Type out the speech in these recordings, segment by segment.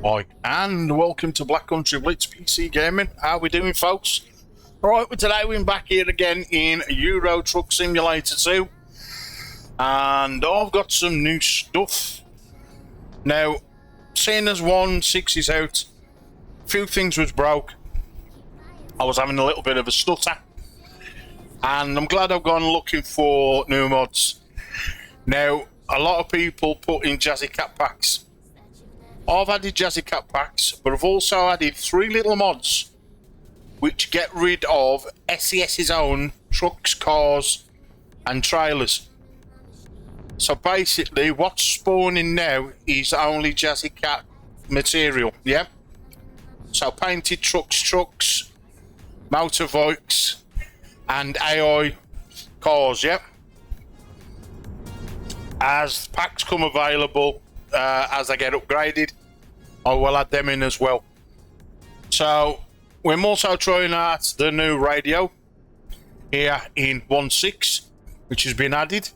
Hi, and welcome to Black Country Blitz PC Gaming. How we doing, folks? Alright, well, today we're back here again in Euro Truck Simulator 2. And I've got some new stuff. Now, seeing as 1.6 is out, a few things was broke. I was having a little bit of a stutter. And I'm glad I've gone looking for new mods. Now, a lot of people put in Jazzy Cat packs. I've added Jazzy Cat packs, but I've also added 3 little mods which get rid of SES's own trucks, cars and trailers. So basically what's spawning now is only Jazzy Cat material, yeah? So painted trucks, motorbikes and AI cars, yeah? As packs come available, as they get upgraded, I will add them in as well. So we're also trying out the new radio here in 1.6, which has been added.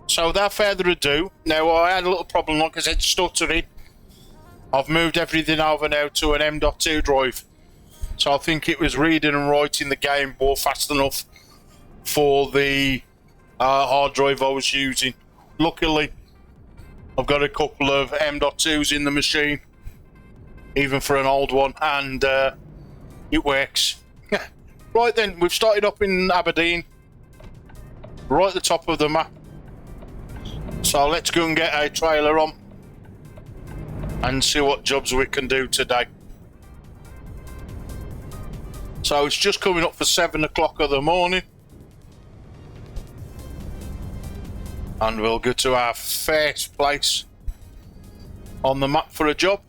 So without further ado, now I had a little problem, like I said, stuttering. I've moved everything over now to an M.2 drive. So I think it was reading and writing the game more fast enough for the hard drive I was using. Luckily, I've got a couple of M.2s in the machine, even for an old one, and it works. Right then, we've started up in Aberdeen, right at the top of the map. So let's go and get a trailer on and see what jobs we can do today. So it's just coming up for 7 o'clock of the morning. And we'll go to our first place on the map for a job.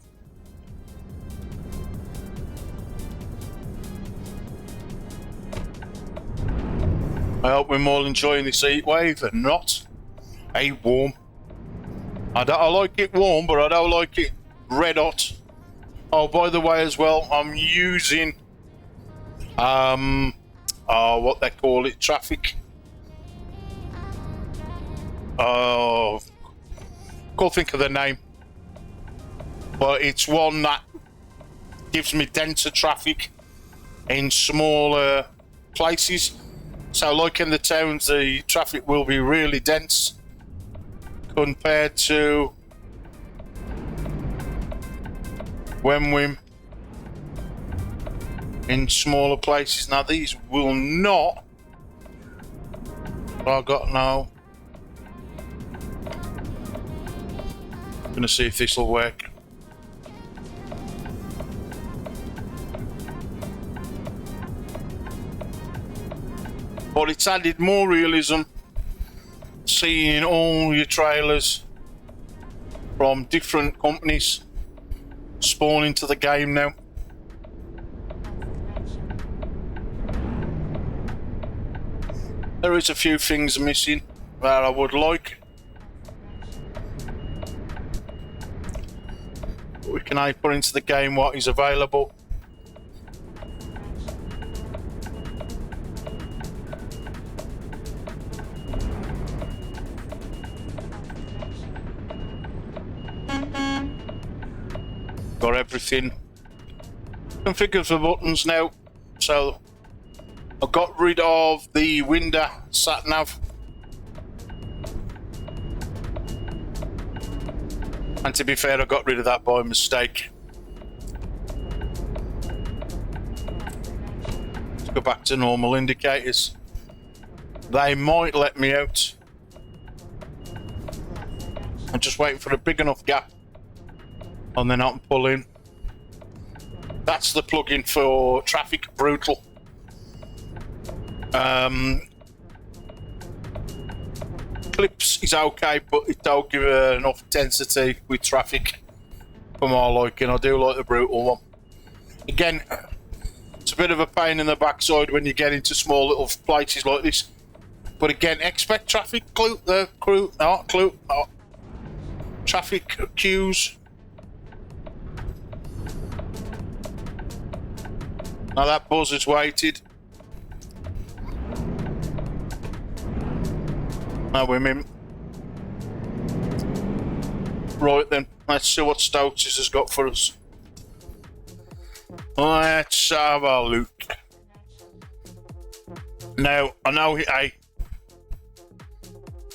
I hope we're all enjoying this heat wave and not a warm. I like it warm, but I don't like it red hot. Oh, by the way, as well, I'm using what they call it, traffic. Oh, can't think of the name, but it's one that gives me denser traffic in smaller places. So like in the towns, the traffic will be really dense compared to when we're in smaller places. Now these will not, I've got no. Gonna see if this will work. But it's added more realism, seeing all your trailers from different companies spawn into the game now. There is a few things missing that I would like. We can put into the game what is available. Got everything. Configure the buttons now. So I've got rid of the window sat nav. And to be fair, I got rid of that by mistake. Let's go back to normal indicators. They might let me out. I'm just waiting for a big enough gap and then I can pull in. That's the plugin for Traffic Brutal. Clips is okay, but it don't give enough intensity with traffic for my liking. I do like the brutal one. Again, it's a bit of a pain in the backside when you get into small little places like this. But again, expect traffic traffic queues. Now that buzz is weighted. Now we're in. Right then, let's see what Stokes has got for us. Let's have a look. Now, I know it ain't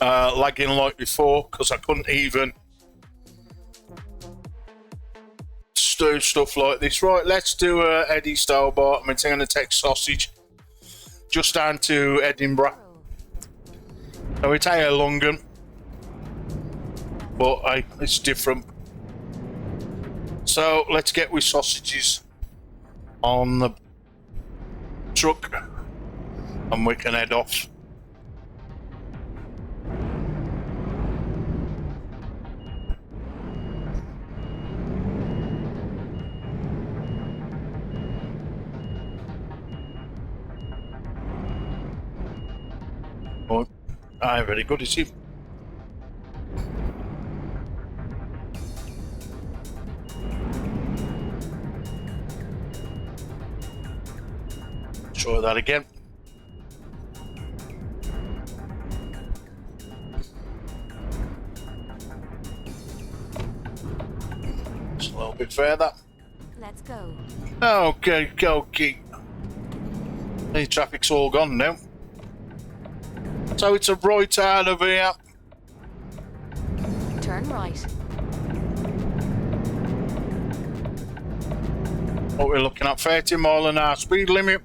lagging like before because I couldn't even do stuff like this. Right, let's do Eddie Stobart. I'm going to take sausage just down to Edinburgh. So we take a London, but it's different. So let's get with sausages on the truck and we can head off. Oh, very good, is he? Try that again. Just a little bit further. Let's go. Okay. The traffic's all gone now. So it's a right out of here. Turn right. What we're looking at, 30 mile an hour speed limit.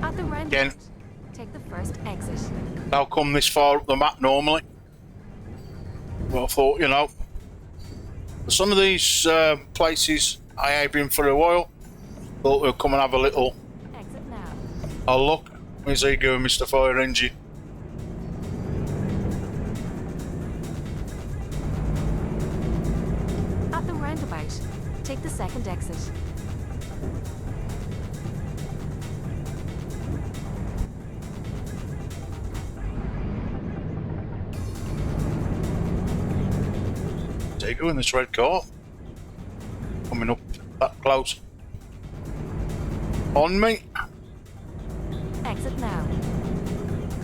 At the roundabout, Again. take the first exit. They'll come this far up the map normally. Well, I thought, you know, some of these places I have been for a while. Thought we'll come and have a little Exit now. look. Where's he going, Mr. Fire Engine? At the roundabout, take the second exit. There you go in this red car. Coming up that close. On me. Exit now.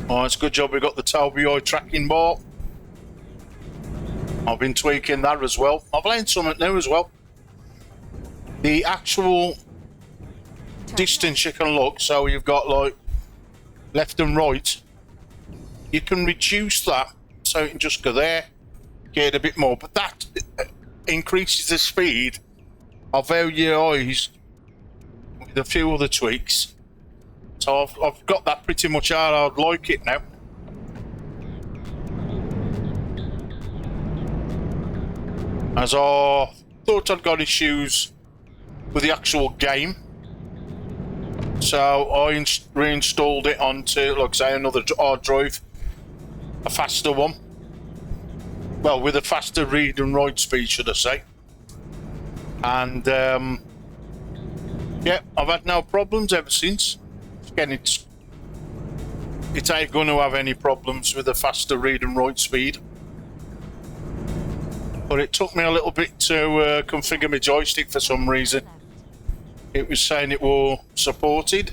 Oh, it's a good job we got the Tobii Eye tracking bar. I've been tweaking that as well. I've learned something new as well. The actual distance you can look, so you've got like left and right. You can reduce that so you can just go there, get a bit more, but that increases the speed of how your eyes with a few other tweaks. So I've got that pretty much how I'd like it now. As I thought I'd got issues with the actual game, so I reinstalled it onto, like say, another hard drive, a faster one. Well, with a faster read and write speed, should I say. And yeah, I've had no problems ever since. Again, it ain't going to have any problems with a faster read and write speed. But it took me a little bit to configure my joystick for some reason. It was saying it was supported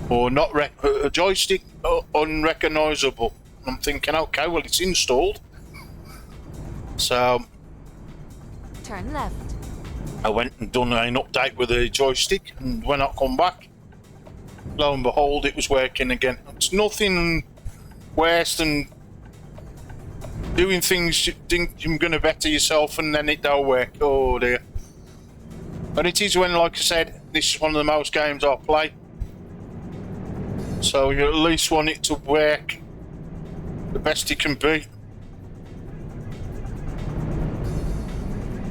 or not, a joystick unrecognisable. I'm thinking, okay, well, it's installed. So Turn left. I went and done an update with the joystick, and when I come back, lo and behold, it was working again. It's nothing worse than doing things you think you're going to better yourself and then it don't work. Oh dear. But it is when, like I said, this is one of the most games I play. So you at least want it to work the best it can be.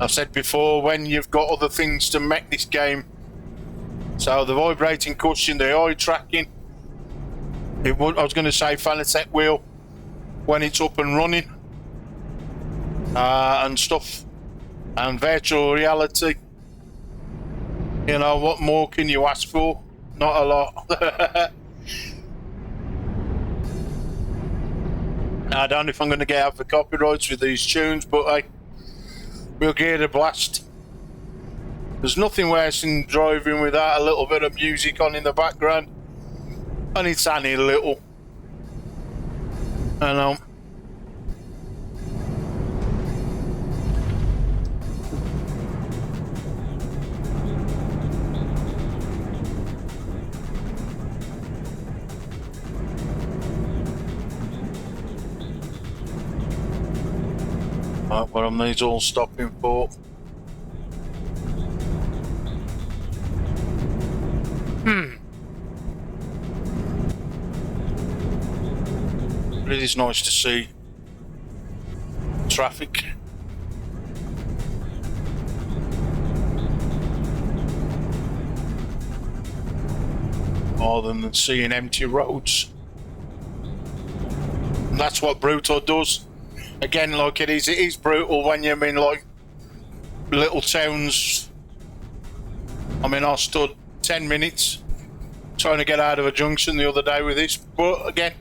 I've said before, when you've got other things to make this game, so the vibrating cushion, the eye tracking, I was going to say Fanatec wheel when it's up and running, and stuff, and virtual reality. You know, what more can you ask for? Not a lot. I don't know if I'm going to get out for copyrights with these tunes, but we'll get a blast. There's nothing worse than driving without a little bit of music on in the background. And it's only little. I know. Right, what am these all stopping for? It is nice to see traffic. More than seeing empty roads. And that's what brutal does. Again, like it is brutal when you're in like little towns. I mean, I stood 10 minutes trying to get out of a junction the other day with this, but again,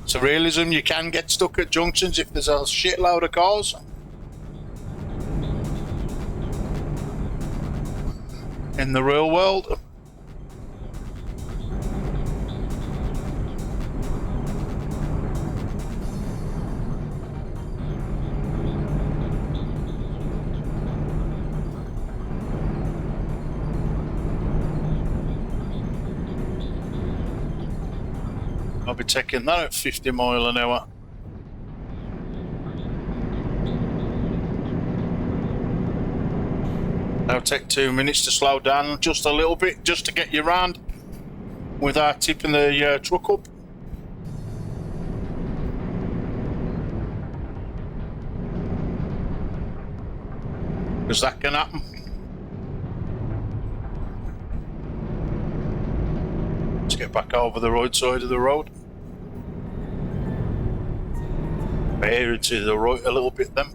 it's a realism. You can get stuck at junctions if there's a shitload of cars. In the real world. I'll be taking that at 50 mile an hour. That'll take 2 minutes to slow down just a little bit, just to get you round without tipping the truck up. Because that can happen. Let's get back over the right side of the road. Bear to the right a little bit then.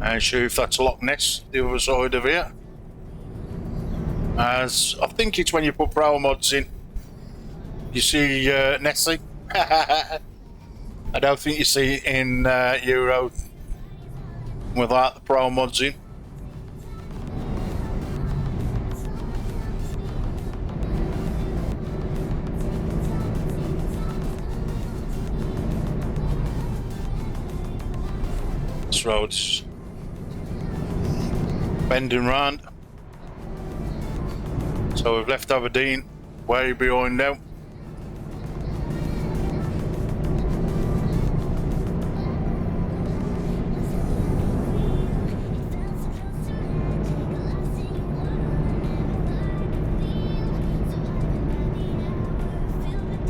And sure if that's Loch Ness, the other side of here. As I think it's when you put Pro mods in, you see Nessie. I don't think you see it in Euro without the Pro mods in. This road's bending round. So we've left Aberdeen way behind now.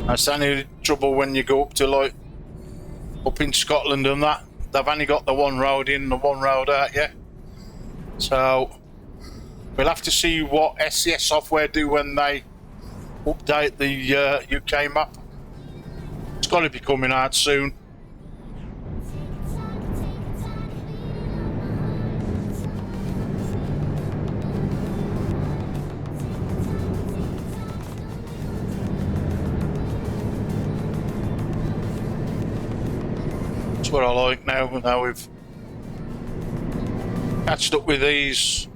That's only trouble when you go up to like up in Scotland and that. They've only got the one road in and the one road out, yeah. So we'll have to see what SCS software do when they update the UK map. It's got to be coming out soon. That's what I like now. Now we've catched up with these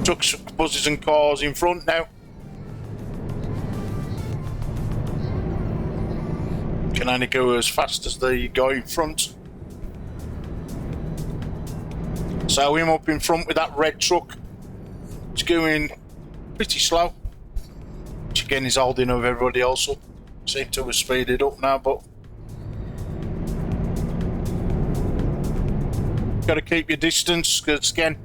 trucks, buses and cars in front now. Can only go as fast as the guy in front. So him up in front with that red truck. It's going pretty slow. Which again is holding of everybody else up. Seem to have speeded up now, but got to keep your distance, because again,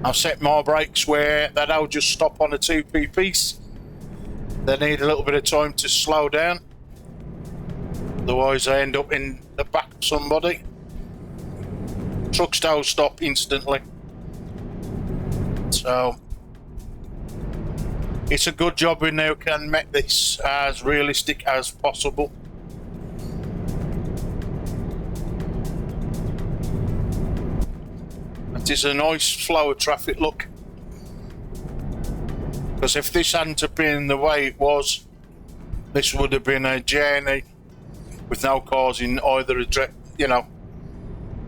I've set my brakes where they don't just stop on a 2p piece. They need a little bit of time to slow down. Otherwise, they end up in the back of somebody. Trucks don't stop instantly. So, it's a good job we now can make this as realistic as possible. It is a nice flow of traffic, look. Because if this hadn't have been the way it was, this would have been a journey with no cars in either you know,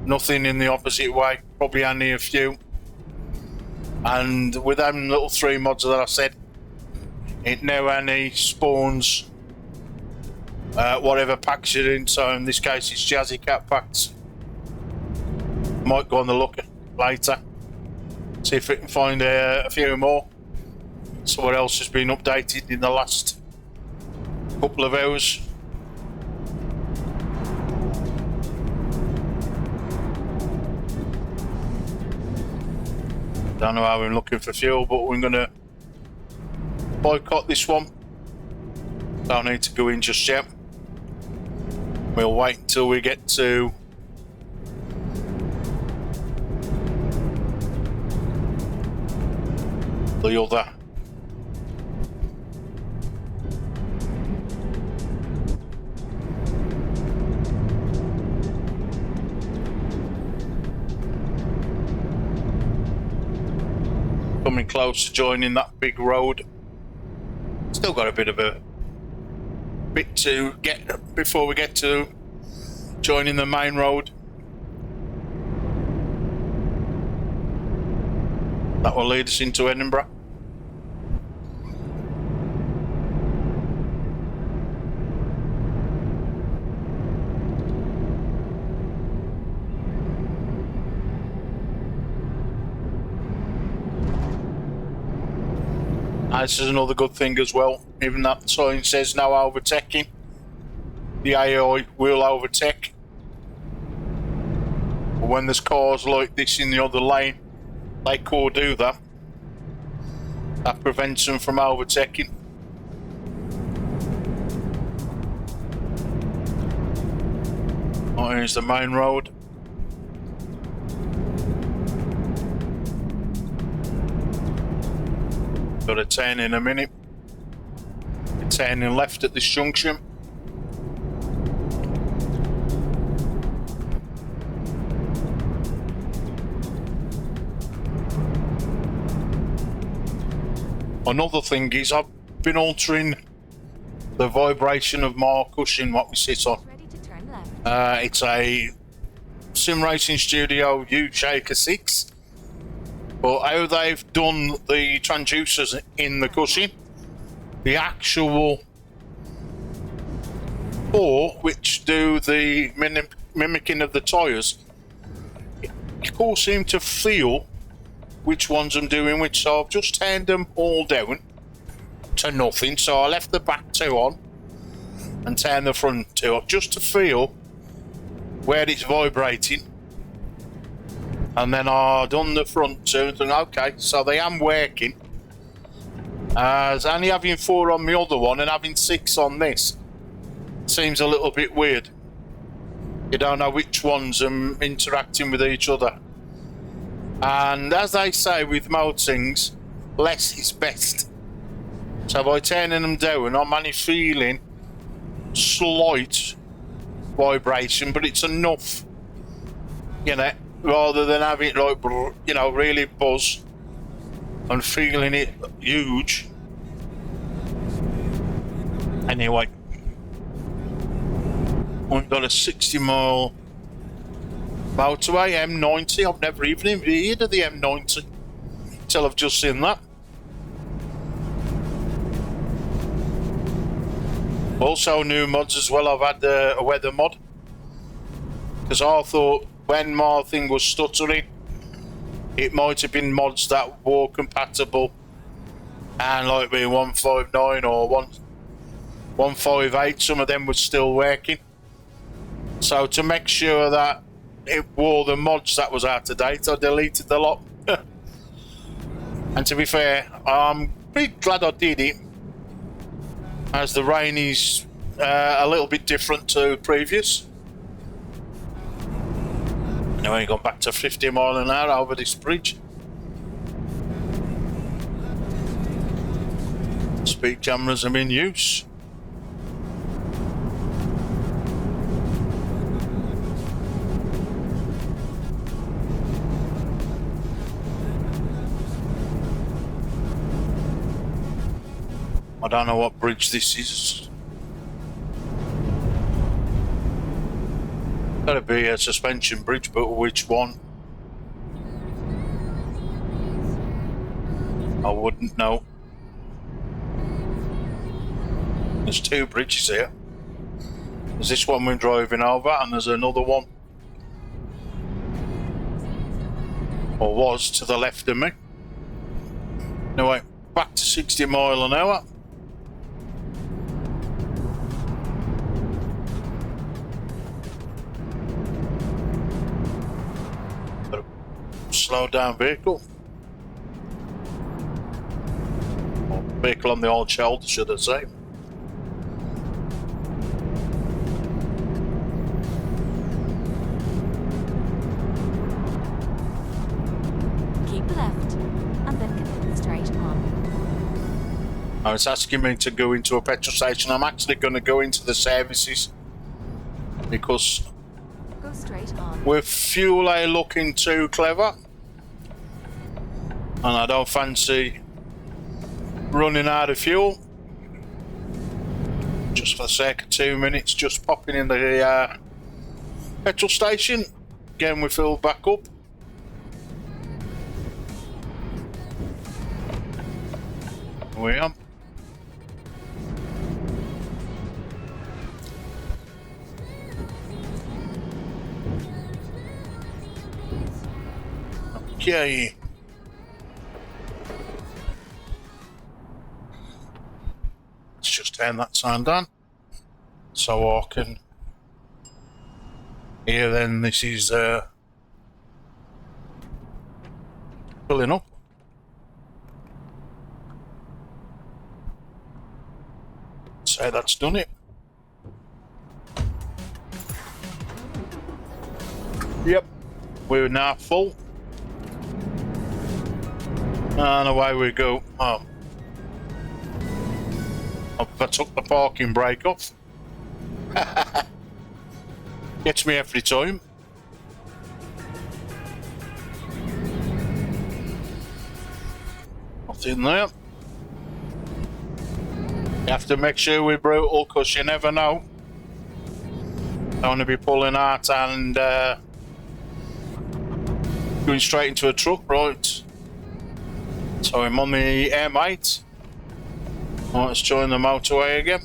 nothing in the opposite way, probably only a few. And with them little 3 mods that I said, it now only spawns whatever packs you're in. So in this case it's Jazzy Cat packs. Might go on the look later, see if we can find a few more. So what else has been updated in the last couple of hours? Don't know how we're looking for fuel, but we're gonna boycott this one. Don't need to go in just yet. We'll wait until we get to the other. Coming close to joining that big road. Still got a bit to get before we get to joining the main road. That will lead us into Edinburgh. This is another good thing as well. Even that sign says no overtaking. The AI will overtake. But when there's cars like this in the other lane, they could do that. That prevents them from overtaking. Oh, here's the main road. Got a turn in a minute. A turning left at this junction. Another thing is I've been altering the vibration of my cushion what we sit on. Ready to turn left. It's a Sim Racing Studio U-Shaker 6. But how they've done the transducers in the cushion, the actual 4 which do the mimicking of the tyres, you all seem to feel which ones I'm doing which, so I've just turned them all down to nothing. So I left the back 2 on and turned the front 2 up just to feel where it's vibrating. And then I done the front 2 and okay, so they am working. As only having 4 on the other one and having 6 on this seems a little bit weird. You don't know which ones are interacting with each other. And as they say with most things, less is best. So by turning them down, I'm only feeling slight vibration, but it's enough, you know, rather than having it like, you know, really buzz and feeling it huge. Anyway, we've got a 60-mile motorway, M90. I've never even heard of the M90 until I've just seen that. Also new mods as well. I've had a weather mod, because I thought when my thing was stuttering it might have been mods that were compatible and like being 159 or 158, some of them were still working. So to make sure that it wore the mods that was out of date, I deleted the lot. And to be fair, I'm pretty glad I did it, as the rain is a little bit different to previous. Now we got back to 50 mile an hour over this bridge. Speed cameras are in use. I don't know what bridge this is. Gotta be a suspension bridge, but which one? I wouldn't know. There's two bridges here. There's this one we're driving over, and there's another one. Or was to the left of me. Anyway, back to 60 mile an hour. Slow down vehicle. Or vehicle on the old shoulder, should I say. Keep left, and then continue straight on. Now it's asking me to go into a petrol station. I'm actually going to go into the services because Go straight on. with fuel ain't looking too clever, and I don't fancy running out of fuel. Just for the sake of 2 minutes, just popping in the petrol station. Again, we fill back up. We are. Okay. Let's just turn that sign down so I can hear. Then this is filling up. Say that's done it. Yep, we're now full. And away we go. Oh. I took the parking brake off. Gets me every time. Nothing there. You have to make sure we're brutal because you never know. Don't want to be pulling out and going straight into a truck, right? So I'm on the M8. Right, let's join the motorway again.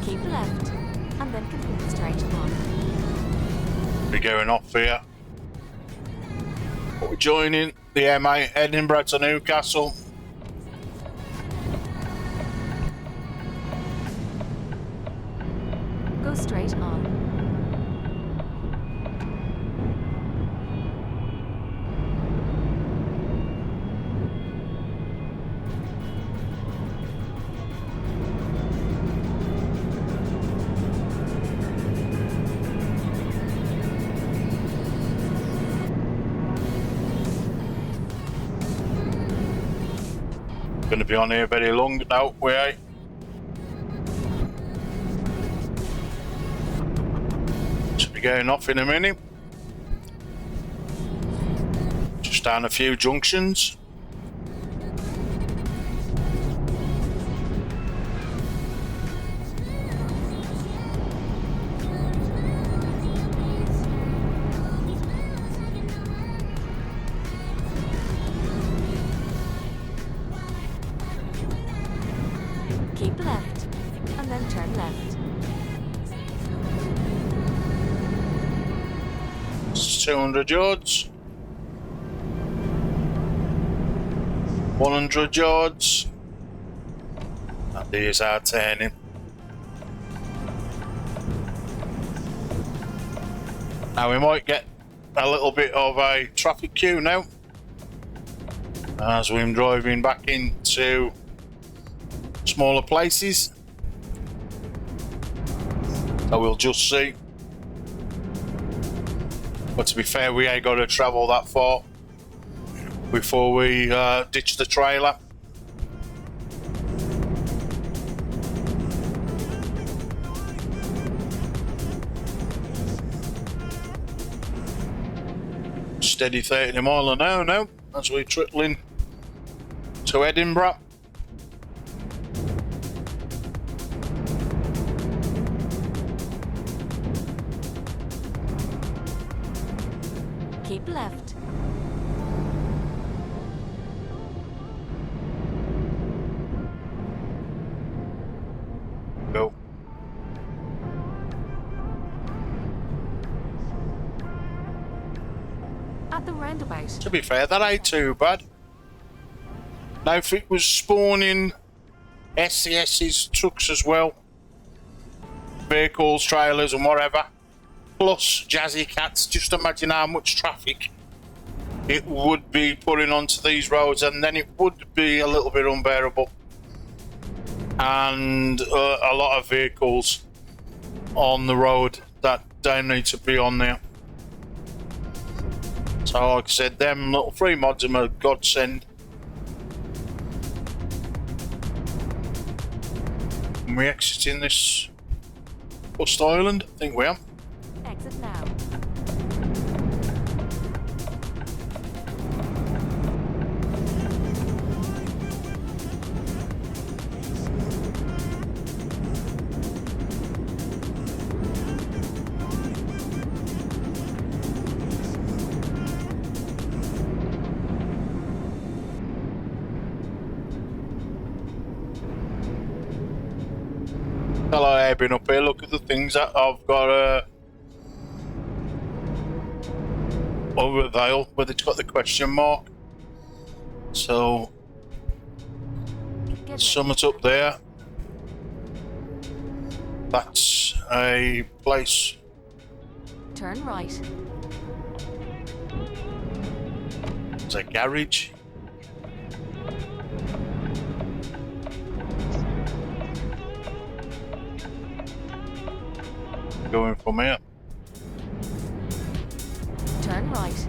Keep left, and then continue straight on. We're going off here. But we're joining the M8 Edinburgh to Newcastle. Go straight on. Going to be on here very long now, we ain't. Should be going off in a minute. Just down a few junctions. Keep left, and then turn left. It's 200 yards. 100 yards. And there's our turning. Now we might get a little bit of a traffic queue now as we're driving back into smaller places. So we'll just see. But to be fair, we ain't got to travel that far before we ditch the trailer. Steady 30 mile an hour now as we're trickling to Edinburgh. Keep left. Go. At the roundabout. To be fair, that ain't too bad. Now, if it was spawning SCS's trucks as well, vehicles, trailers, and whatever, plus Jazzy Cats, just imagine how much traffic it would be putting onto these roads, and then it would be a little bit unbearable. And a lot of vehicles on the road that don't need to be on there. So, like I said, them little free mods are a godsend. Are we exiting this bust island? I think we are. Exit now. Hello, I've been up here. Look at the things that I've got over there, but it's got the question mark. So, summit up there. That's a place. Turn right. It's a garage. Going from here. Turn right.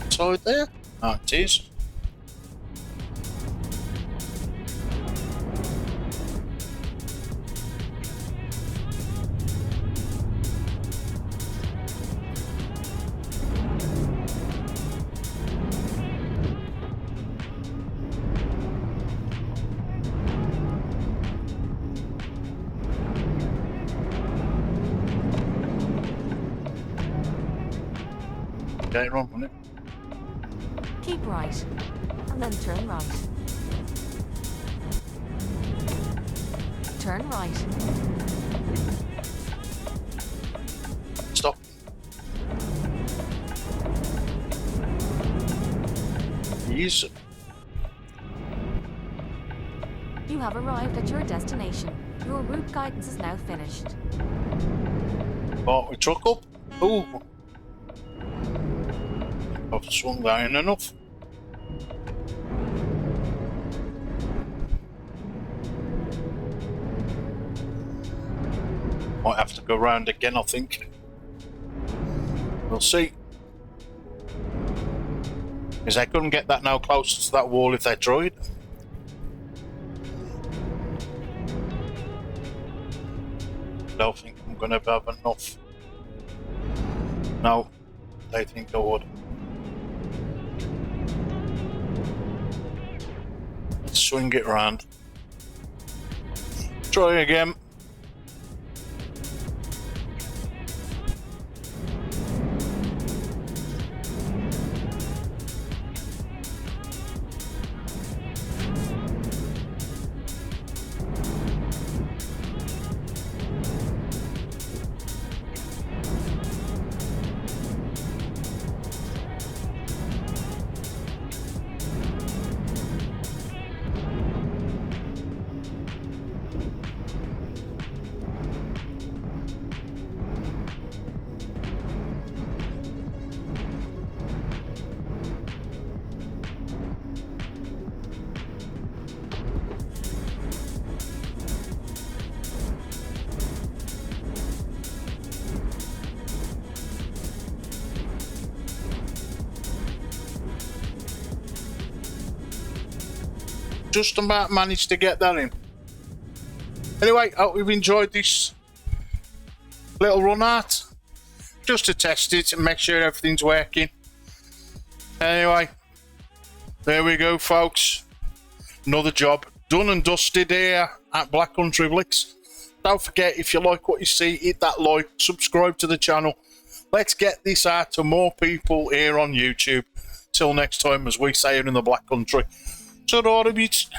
Inside there? Oh, it is. Get it wrong, wasn't it? Keep right. And then turn right. Turn right. Stop. Yes. You have arrived at your destination. Your route guidance is now finished. Bought my truck up. Ooh. I've swung that in enough. Might have to go round again, I think. We'll see. Because I couldn't get that now closer to that wall if they tried. Don't think I'm going to have enough. No, they think I would. Let's swing it round. Try again. Just about managed to get that in. Anyway, I hope you've enjoyed this little run out. Just to test it and make sure everything's working. Anyway, there we go, folks. Another job done and dusted here at Black Country Blitz. Don't forget, if you like what you see, hit that like, subscribe to the channel. Let's get this out to more people here on YouTube. Till next time, as we say here in the Black Country. Ta-ra, bits.